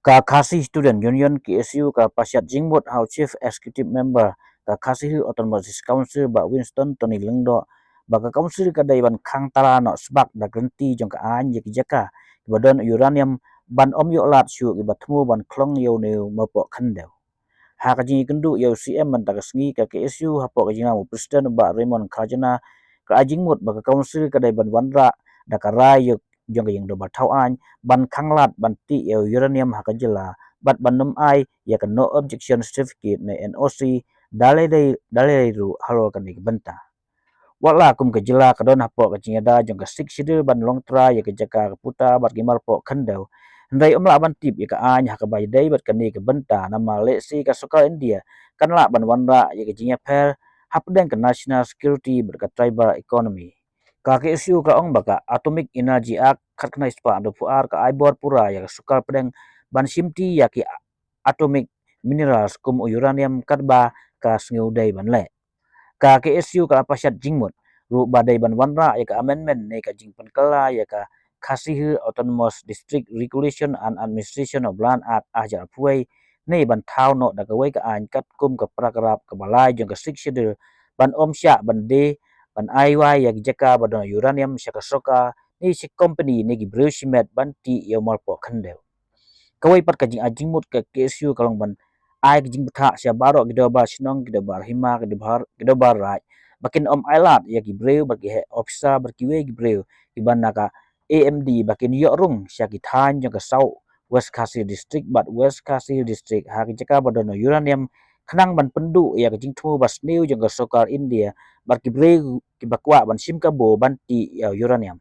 Ka Khasi Student Union KSU ka Pasiat Jingmut Hau Chief Executive Member ka Khasi Hill Autonomous Council ba Winston Tony Lengdo ba ka council ka daiban khang tara no sbak da granti jong ka an ye jaka badon uranium ban om yo lat shu ki batmu ban klong yo ne mapo khandeu ha ka ji kendu yo CM man ta sngi ka KSU hapo ka jinga mu president ba Raymond Khajana ka Jingmut ba ka council ka daiban wanra da ka rai yo jong yang do ba thau an ban khanglat ban ti uranium hakajela bat banum ai ya kan no objection certificate na NOC dalai ru halo kan ni benta wala kum kajela kadon hapo kajingada jong ka sik sidil ban long tra ya kajaka puta bat gimal po khandau ndai omla ban tip ya ka an ha ka bai dai bat kan ni ka benta nama le si ka suka India kan la ban wanra ya kajingya per hapdeng ka national security berkat tribal economy ka KSU ka ong baka atomic energy act khatkna ispa ando puar ka aibor pura ya sukar pedeng ban simti ya ki atomic minerals kum uranium kadba ka sngudai ban le ka KSU ka pasat jingmut ru badai ban wanra ya ka amendment ne ka jingpan kala ya ka Khasi Autonomous District Regulation and Administration of Land Act ajar puai ne ban thau no da ka wai ka an kat kum ka prakarap ka balai jong ka sik shedul ban om sya ban de ban aiwai ya jaka badon uranium syaka soka ni si company ni gi brew simet ban ti yo malpo khandeu kawai pat ka jing ajing mut ka KSU kalong ban ai ka jing betha sia baro gido ba sinong gido bar hima gido bar rai bakin om ailat ya gi brew bagi he officer berkiwe gi brew di ban naka AMD bakin yo rung sia gi than jong ka sau West Khasi District but West Khasi District ha ki jaka badon uranium khnang ban pendu ya ka jing thu bas new jong ka sokar India bar ki brew ki bakwa ban sim ka bo ban ti ya uranium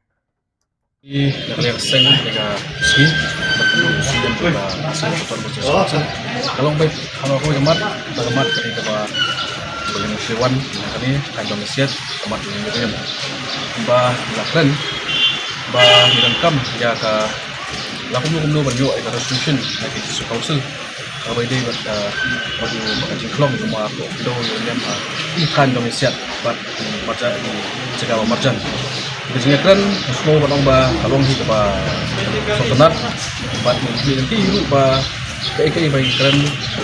Yang seng dengan ski berkenan juga hasil foto bersesuatu. Kalau baik kalau aku hemat ketika bagaimana Siwan kami kan domestik hemat dengan dia. Bah lakukan bah dirangkam ya ke lakukan banyak resolution lagi su council. Kalau dia bagi bagi klong semua aku do yang ikan domestik buat baca jaga marjan. Biasanya kan semua orang ba kalong hi ba so tenat bat ni nanti ibu ba kai bagi keren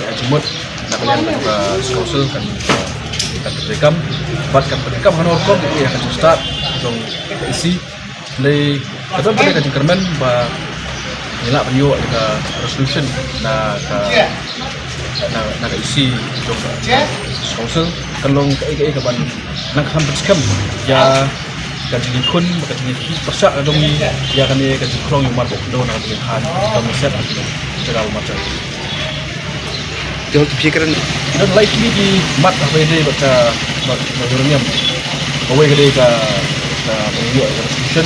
ajimut nak kalian ka council kan kita rekam bat kan rekam hanor kom ya kan start dong isi le kadang pada kan kermen ba nilak banyo ka resolution na isi dong council kan long kai ka ban nak hampir skam ya kaji kun kaji persak dong ni ya kan ni kaji krong yang marbok do na kaji han dong set atau jaga macam jauh pikiran dan likely di mat apa ini baca uranium away gede ka penyu resolution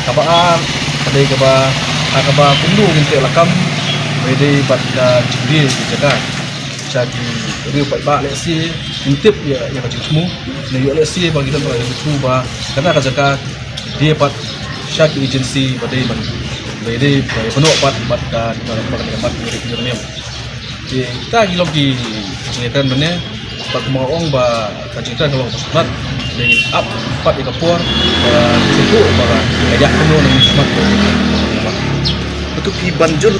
kabaan kadai kaba kundu nginte lakam gede bat ka jibri jaga jadi riu ba lesi intip ya kaji semua na ULSC bagi kita pada itu bah karena kajaka dia pat syak agency pada ban bede penuh pat kan dalam bagian pat uranium kita gilok di ceritakan benar pat mau ong ba kajitan kalau pusat dengan up pat di kapur cukup bah ajak penuh dengan smart itu pi banjur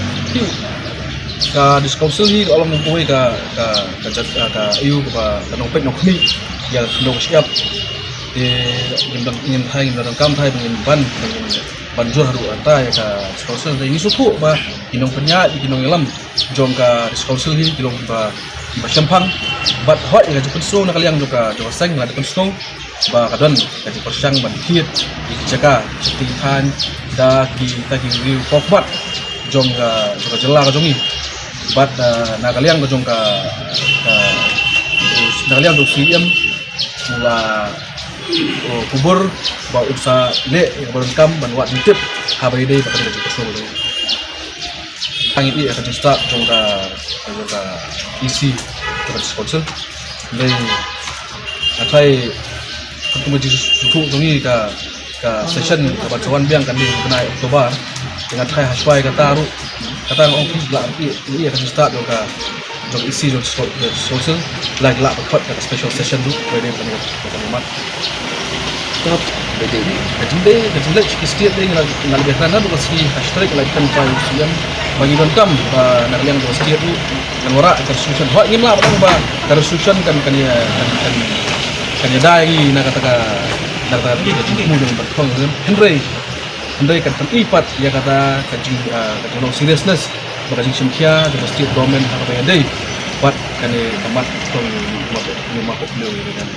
ka discouncil hi kalau mempunyai ka iu ka nongpek nokmi ya nong siap ingin kam thai ingin banjur haru anta ya ka discouncil ini suku ba inong penya inong elam jom ka discouncil hi kilong ba syampang bat hot ya jepun so nak liang juga jo seng la dekon snow ba kadon ka persang ban hit jaga tintan da kita ki pokbat jom ka juga jela ka jongi bat nakaliang ko jong ka nakaliang do CM mula kubur ba usa le berengkam ban wat tip habai dei bakal jadi kesol angin akan start jong ka isi terus sponsor dei atai ketemu di suku jongi ka session ka bacawan biang kan di kena Oktober dengan try haswai kata ru kata ngong lah ini akan start juga jom isi jom social lagi lah berkot kata special session tu boleh kan mat stop jadi kajinde setiap day ngalibih kana do si hashtag laikan pa usian bagi donkam nakaliang do setiap tu ngora resolution wa ngim lah ba resolution kan ya dai nakataka mu dengan berkong Henry kan ipat ya kata kajing seriousness bagajing simkia do setiap domain apa ya dai buat kan tamat tong lima puluh kan